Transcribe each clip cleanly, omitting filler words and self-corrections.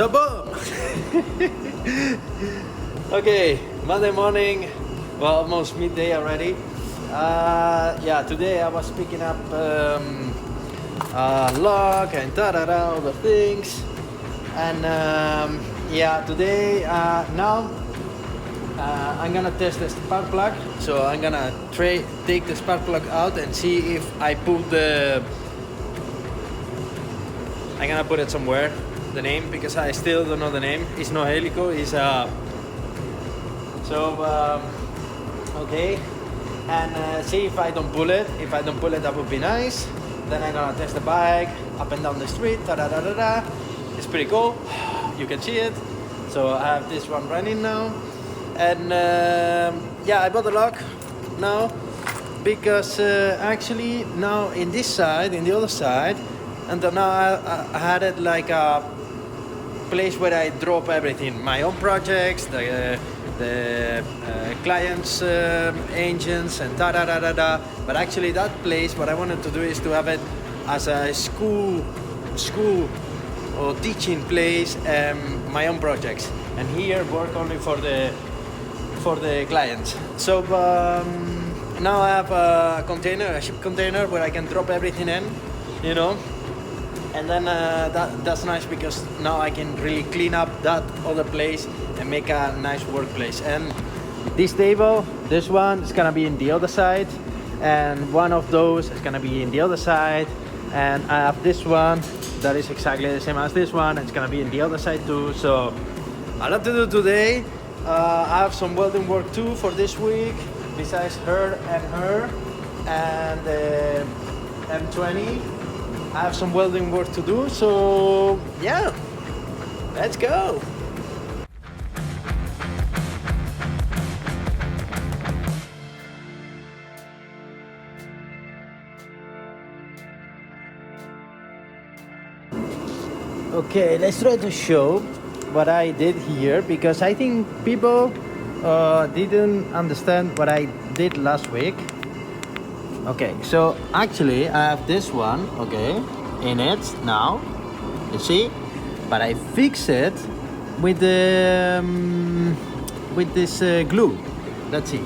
So boom! Okay, Monday morning, well, almost midday already. Yeah, today I was picking up log and all the things. And yeah, today, now I'm gonna test the spark plug. So I'm gonna take the spark plug out and see if I put the... I'm gonna put it somewhere, the name, because I still don't know the name. It's no helico, it's okay, and see if I don't pull it. If I don't pull it, that would be nice. Then I'm gonna test the bike up and down the street. It's pretty cool. You can see it. So I have this one running now, and yeah, I bought the lock now because actually now in this side, in the other side, and now I had it like a place where I drop everything, my own projects, the clients' engines and But actually, that place, what I wanted to do is to have it as a school or teaching place, my own projects, and here work only for the clients. So now I have a container, a ship container, where I can drop everything in, you know. And then that's nice because now I can really clean up that other place and make a nice workplace. And this table, this one is gonna be in the other side, and one of those is gonna be in the other side. And I have this one that is exactly the same as this one. It's gonna be in the other side too. So a lot to do today. I have some welding work too for this week, besides her and the M20. I have some welding work to do, so yeah, let's go. Okay, let's try to show what I did here, because I think people didn't understand what I did last week. Okay, so actually I have this one, okay, in it now, you see, but I fix it with the with this glue. Let's see,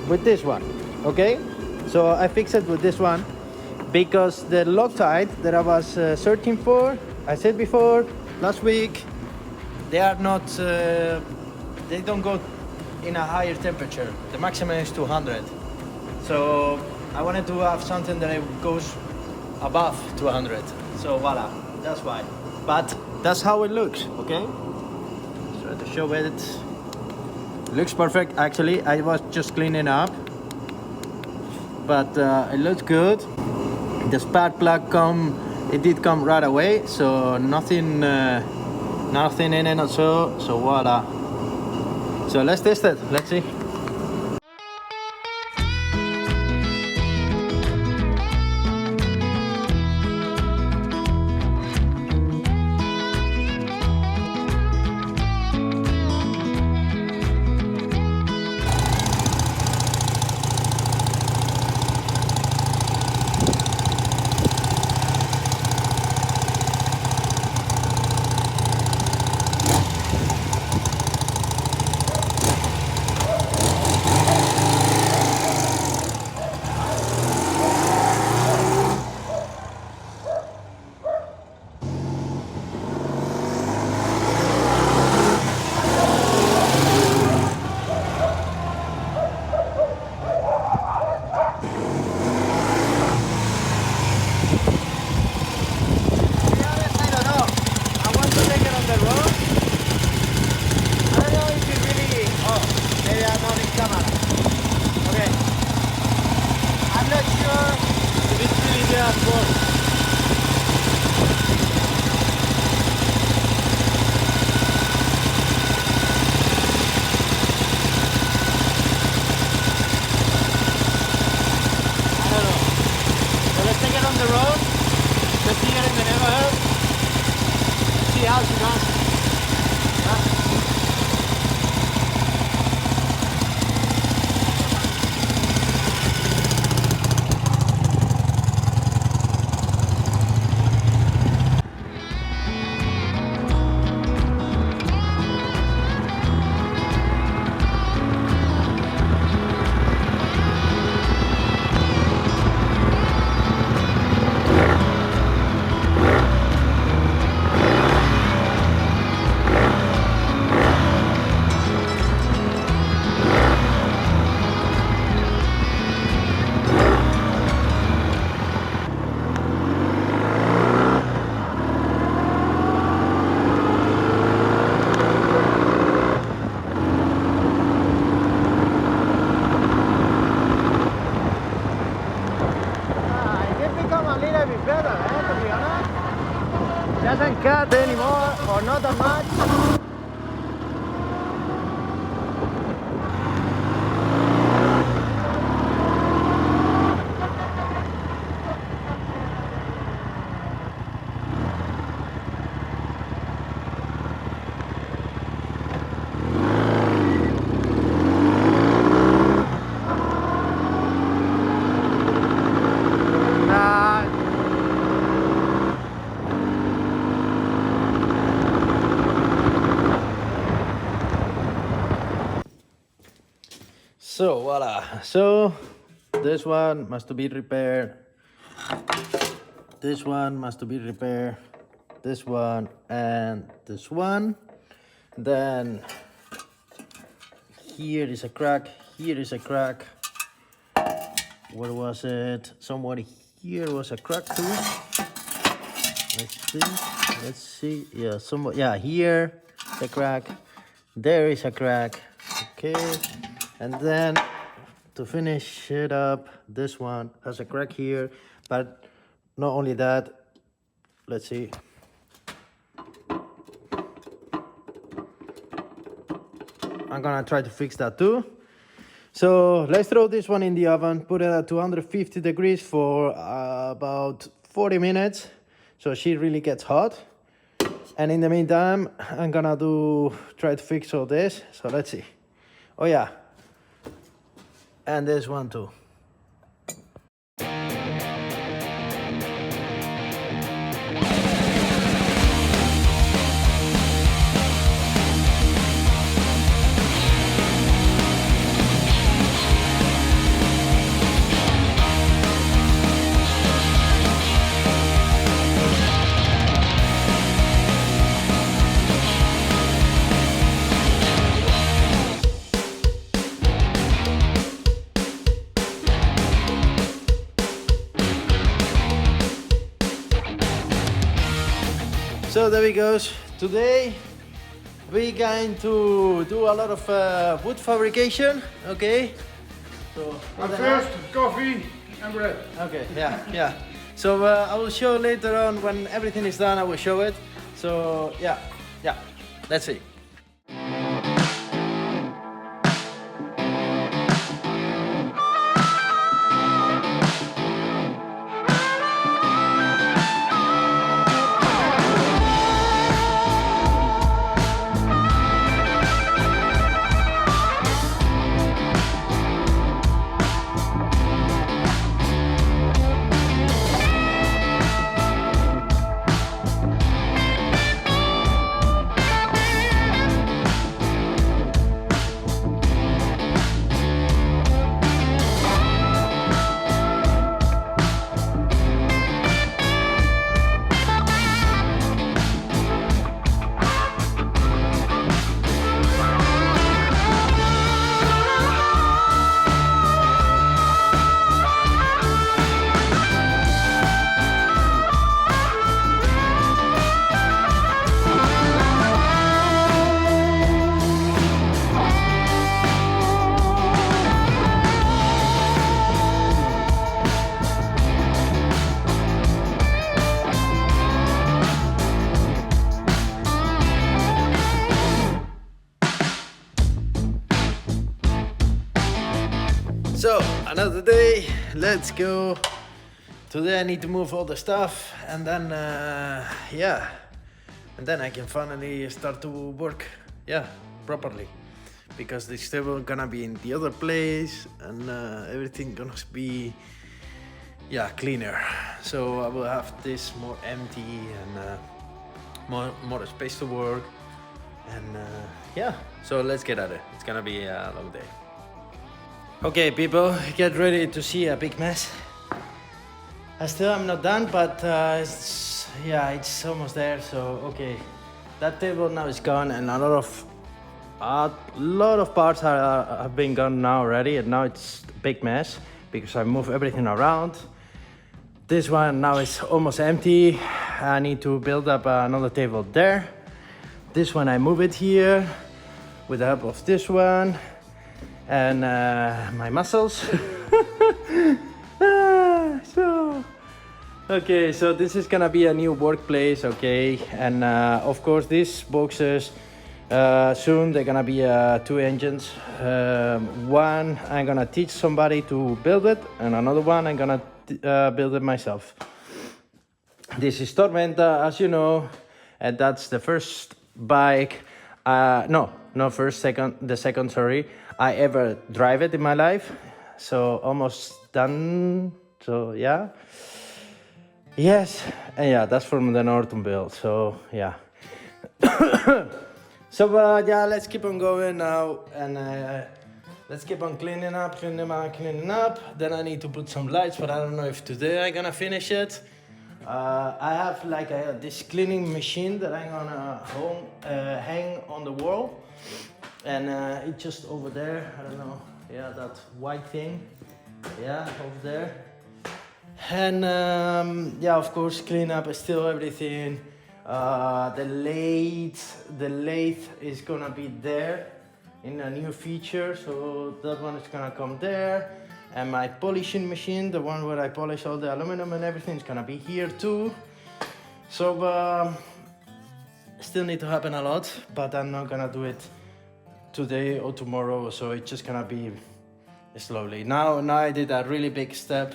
with this one, okay. So I fix it with this one because the Loctite that I was searching for, I said before last week, they are not, they don't go in a higher temperature. The maximum is 200. So I wanted to have something that goes above 200. So voila, that's why. But that's how it looks, okay? Try to show it. It looks perfect. Actually, I was just cleaning up, but it looks good. The spark plug did come right away, so nothing in it or so. So voila. So let's test it. Let's see. cut anymore, or not that much. So voila, so this one must be repaired, this one must be repaired, this one and this one. Then here is a crack, here is a crack. Where was it? Somewhere here was a crack too. Let's see, yeah, somewhere, yeah, here is a crack, there is a crack, okay. And then to finish it up, this one has a crack here, but not only that, let's see. I'm gonna try to fix that too. So let's throw this one in the oven, put it at 250 degrees for about 40 minutes. So she really gets hot. And in the meantime, I'm gonna try to fix all this. So let's see. Oh yeah. And this one too. So there we goes. Today we're going to do a lot of wood fabrication. Okay. So first, coffee and bread. okay, yeah. So I will show later on when everything is done. I will show it. So yeah. Let's see. So another day, let's go. Today I need to move all the stuff and then yeah, and then I can finally start to work, yeah, properly, because the table gonna be in the other place and everything gonna be, yeah, cleaner. So I will have this more empty and more space to work, and yeah, so let's get at it. It's gonna be a long day. Okay, people, get ready to see a big mess. I'm not done, but it's almost there. So okay, that table now is gone, and a lot of parts have been gone now already, and now it's a big mess because I moved everything around. This one now is almost empty. I need to build up another table there. This one I move it here with the help of this one and my muscles. So Okay, so this is gonna be a new workplace, okay, and of course these boxes soon they're gonna be 2 engines. One I'm gonna teach somebody to build it, and another one I'm gonna build it myself. This is Tormenta, as you know, and that's the first bike. No, first, second, the second, sorry, I ever drive it in my life. So almost done. So yeah. Yes, and yeah, that's from the Norton build. So yeah. So yeah, let's keep on going now, and let's keep on cleaning up. Then I need to put some lights, but I don't know if today I'm gonna finish it. I have like this cleaning machine that I'm gonna hang on the wall, and it's just over there. I don't know. Yeah, that white thing. Yeah, over there. And yeah, of course, clean up still everything. The lathe is gonna be there in a new feature, so that one is gonna come there. And my polishing machine, the one where I polish all the aluminum and everything, is gonna be here too. So still need to happen a lot, but I'm not gonna do it today or tomorrow, so it's just gonna be slowly. Now I did a really big step,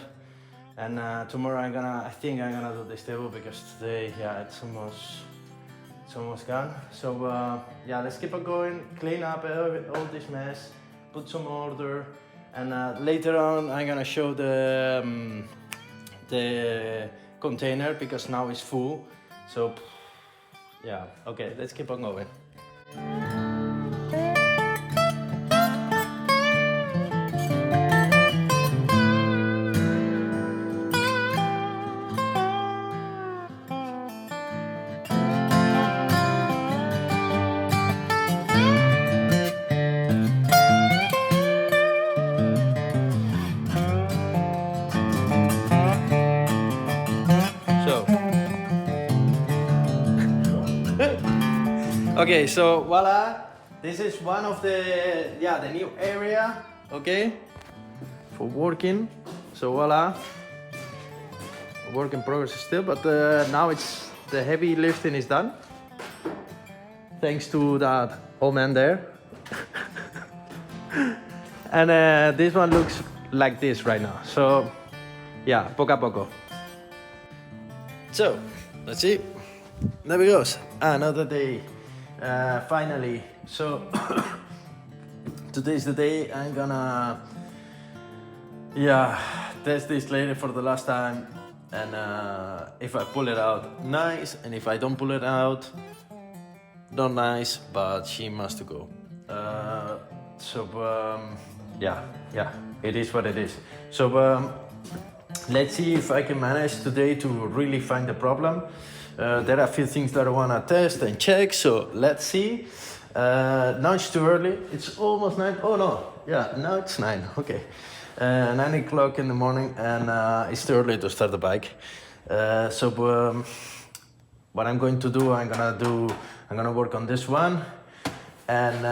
and tomorrow I think I'm gonna do this table, because today, yeah, it's almost gone. So yeah, let's keep on going, clean up all this mess, put some order, and later on I'm gonna show the container, because now it's full. So yeah, okay, let's keep on going. Okay, so voila, this is one of the new area, okay, for working. So voila, work in progress still, but now it's the heavy lifting is done, thanks to that old man there. And this one looks like this right now. So yeah, poco a poco. So let's see, there we goes, another day. Finally, so today's the day I'm gonna test this lady for the last time, and if I pull it out, nice, and if I don't pull it out, not nice, but she must go. Yeah, it is what it is. So let's see if I can manage today to really find the problem. There are a few things that I want to test and check, so let's see. Now it's too early, it's almost 9. Oh no, yeah, now it's 9, okay. 9 o'clock in the morning, and it's too early to start the bike. So what I'm going to do, I'm gonna work on this one. And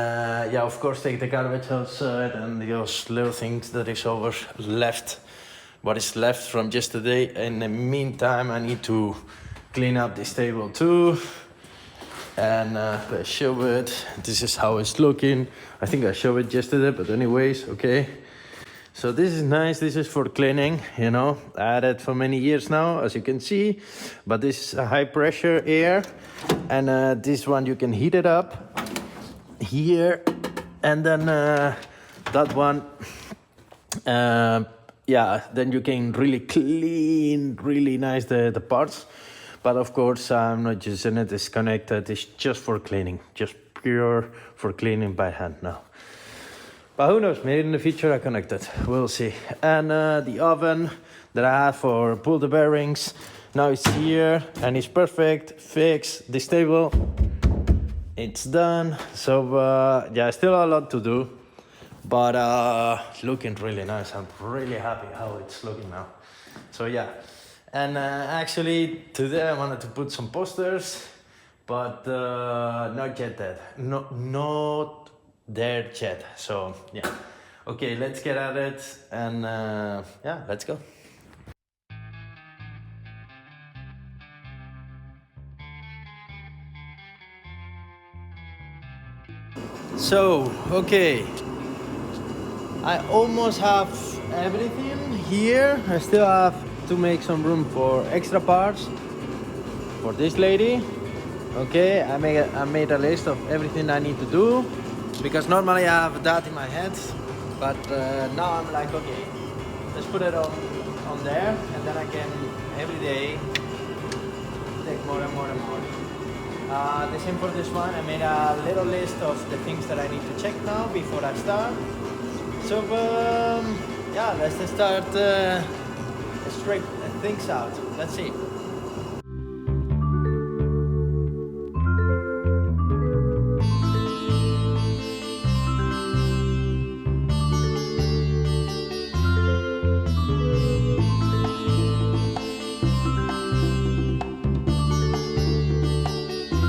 yeah, of course, take the garbage outside and those little things that is over left, what is left from yesterday. In the meantime, I need to clean up this table too, and let's show it. This is how it's looking. I think I showed it yesterday, but anyways, okay. So this is nice. This is for cleaning, you know. I had it for many years now, as you can see, but this is a high pressure air, and this one you can heat it up here, and then that one, yeah, then you can really clean really nice the parts. But of course, I'm not using it, it's connected, it's just for cleaning, just pure for cleaning by hand now. But who knows, maybe in the future I connect it, we'll see. And the oven that I have for pull the bearings, now it's here and it's perfect, fixed. This table, it's done. So yeah, still a lot to do, but looking really nice. I'm really happy how it's looking now. So yeah. And actually, today I wanted to put some posters, but not yet that. Not there yet. So yeah. Okay, let's get at it, and yeah, let's go. So, okay, I almost have everything here. I still have to make some room for extra parts for this lady. Okay, I made a list of everything I need to do, because normally I have that in my head, but now I'm like, okay, let's put it on there, and then I can every day take more and more and more. The same for this one. I made a little list of the things that I need to check now before I start. So yeah, let's just start straight things out. Let's see.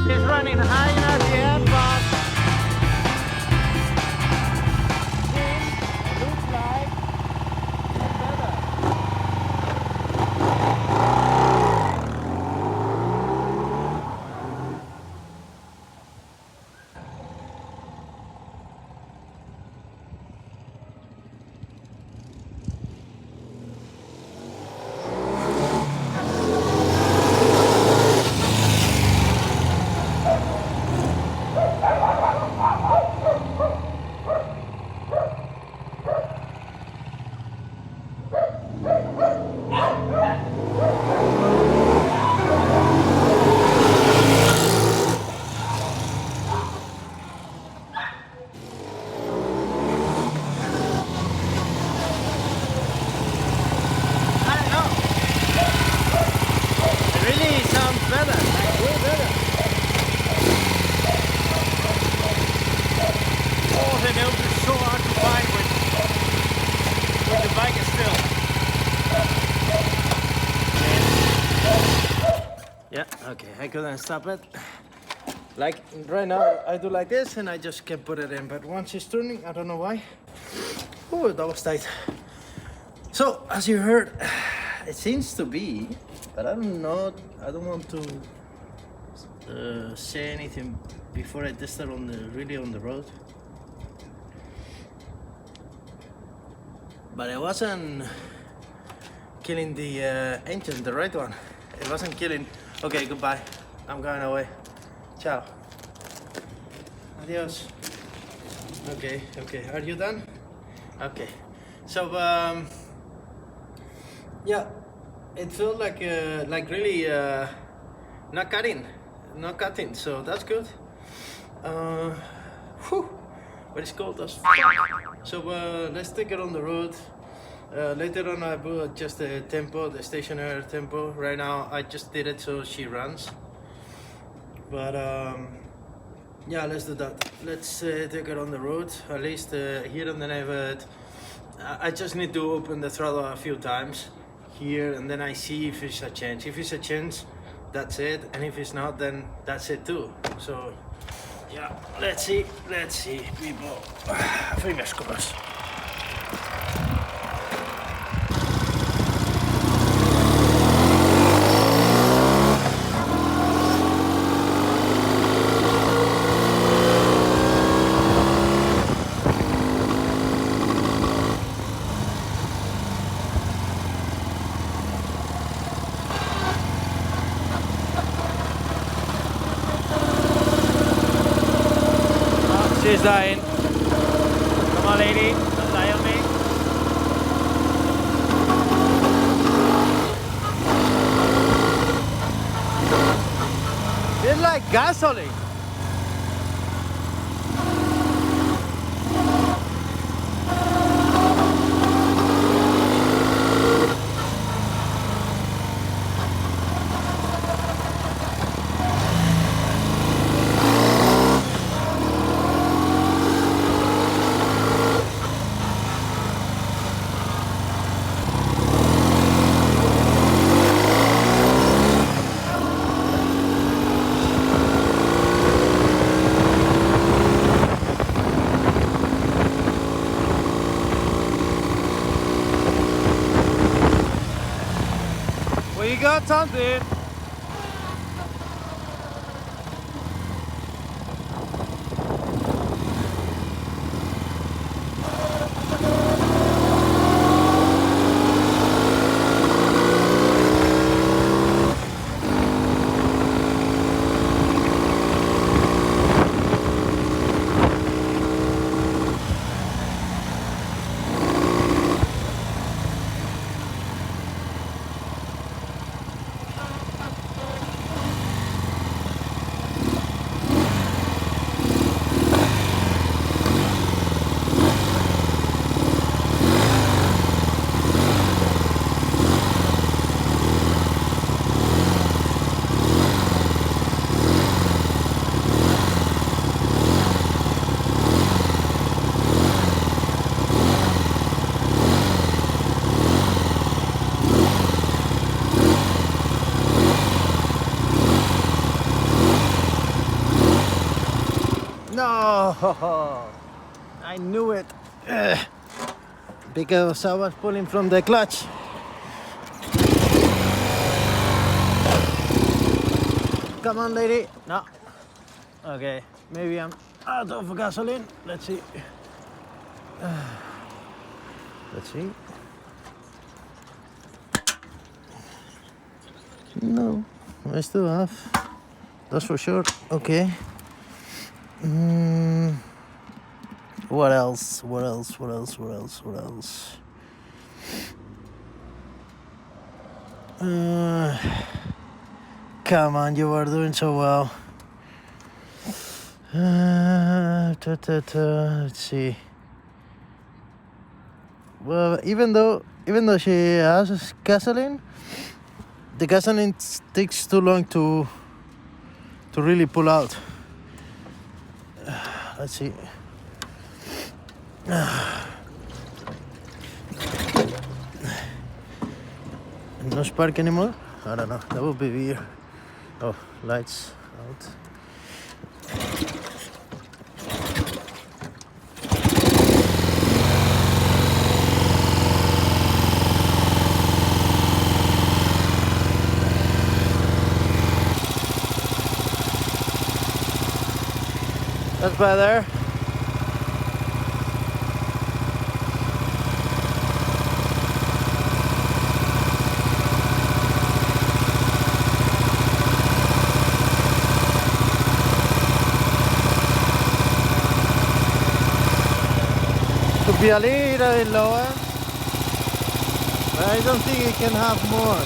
It's running high enough yet, but it looks like it's better. I don't know. It really sounds better, like way better. Oh, the note is so hard to find with the bike is still. Yeah, okay, I couldn't stop it. Like right now, I do like this and I just can put it in, but once it's turning, I don't know why. Oh, that was tight. So, as you heard, it seems to be, but I don't know, I don't want to say anything before I test it really on the road. But it wasn't killing the engine, the right one. It wasn't killing. Okay, goodbye. I'm going away. Ciao. Adios. Okay, are you done? Okay. So, yeah, it felt like really not cutting, so that's good. Whew, but it's cold as fuck. So let's take it on the road. Later on I will adjust the tempo, the stationary tempo. Right now I just did it so she runs. But yeah, let's do that. Let's take it on the road, at least here on the neighborhood. I just need to open the throttle a few times here, and then I see if it's a change. If it's a change, that's it, and if it's not, then that's it too. So yeah, let's see people. Fingers crossed. She's dying. Come on, lady. Don't die on me. It's like gasoline. We got something. Oh, I knew it. Because I was pulling from the clutch. Come on, lady. No. Okay, maybe I'm out of gasoline. Let's see. Let's see. No, I still have. That's for sure. Okay. What else? What else? What else? What else? What else? Come on, you are doing so well. Let's see. Well, even though she has gasoline, the gasoline takes too long to really pull out. Let's see. No spark anymore? I don't know. That would be weird. Oh, lights out. That's better. Could be a little bit lower, but I don't think it can have more.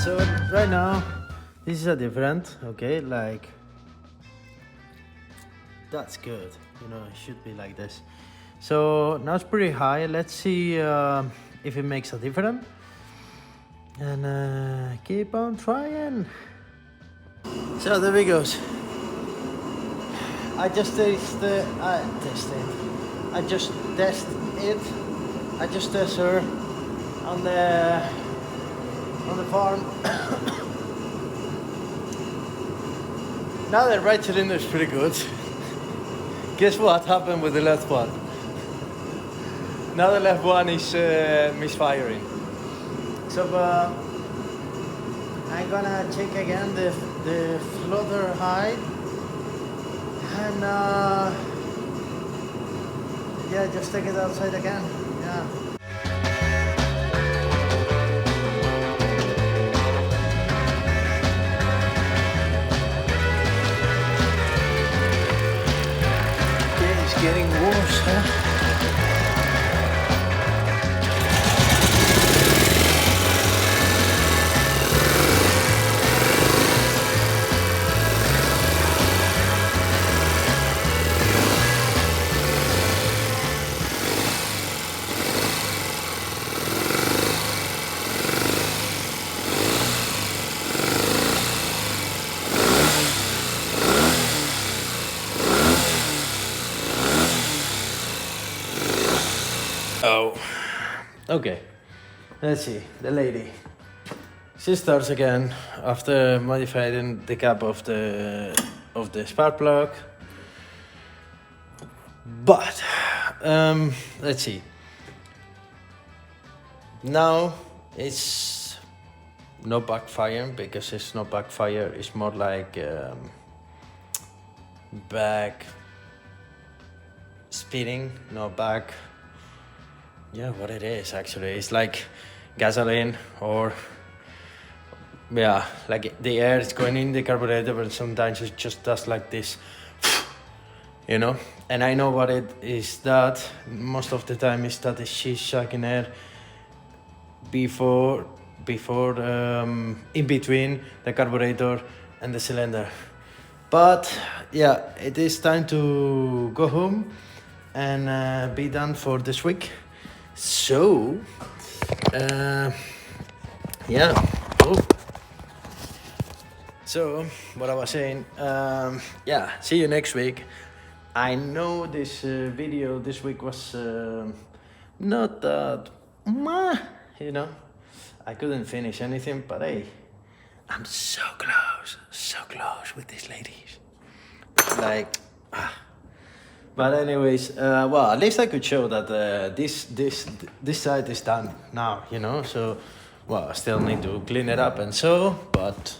So right now, this is a different, okay, like, that's good, you know, it should be like this. So now it's pretty high. Let's see if it makes a difference. And keep on trying. So there we goes. I just test it. I just test it. I just test her on the farm. Now the right cylinder is pretty good. Guess what happened with the left one? Now the left one is misfiring. So I'm gonna check again the floater height, and yeah, just take it outside again. Yeah. Getting worse, huh? So, okay, let's see, the lady. She starts again after modifying the cap of the spark plug. But, let's see. Now it's no backfire, because it's not backfire, it's more like back speeding, no back. Yeah, what it is actually, it's like gasoline, or yeah, like the air is going in the carburetor, but sometimes it just does like this, you know. And I know what it is, that most of the time is that she's sucking air before in between the carburetor and the cylinder. But yeah, it is time to go home and be done for this week. So yeah. Oh. So what I was saying, yeah, see you next week. I know this video this week was not that, you know, I couldn't finish anything, but hey, I'm so close with these ladies. Like, But anyways, well, at least I could show that this side is done now, you know. So, well, I still need to clean it up and so, but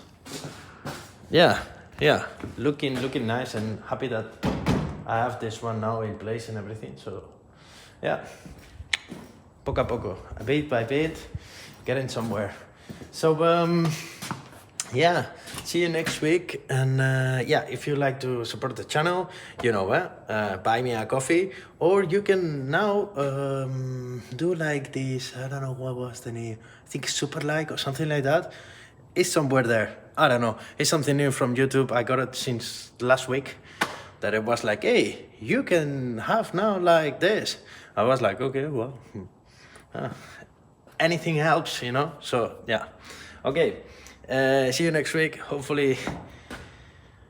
yeah, looking nice, and happy that I have this one now in place and everything. So, yeah, poco a poco, bit by bit, getting somewhere. So, yeah, see you next week. And yeah, if you like to support the channel, you know what, buy me a coffee, or you can now do like this, I don't know what was the name, I think super like or something like that. It's somewhere there, I don't know, it's something new from YouTube. I got it since last week, that it was like, hey, you can have now like this. I was like, okay, well, anything helps, you know. So yeah, okay. See you next week. Hopefully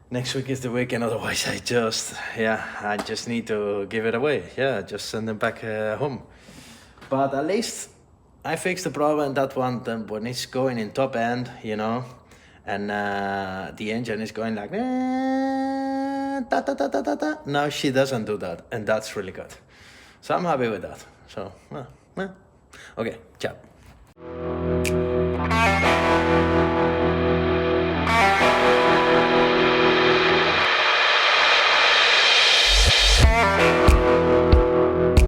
next week is the weekend, otherwise I just need to give it away. Yeah, just send them back home. But at least I fixed the problem, that one, then when it's going in top end, you know, and the engine is going like ta, ta, ta, ta, ta, ta. Now she doesn't do that, and that's really good. So I'm happy with that. So okay, ciao.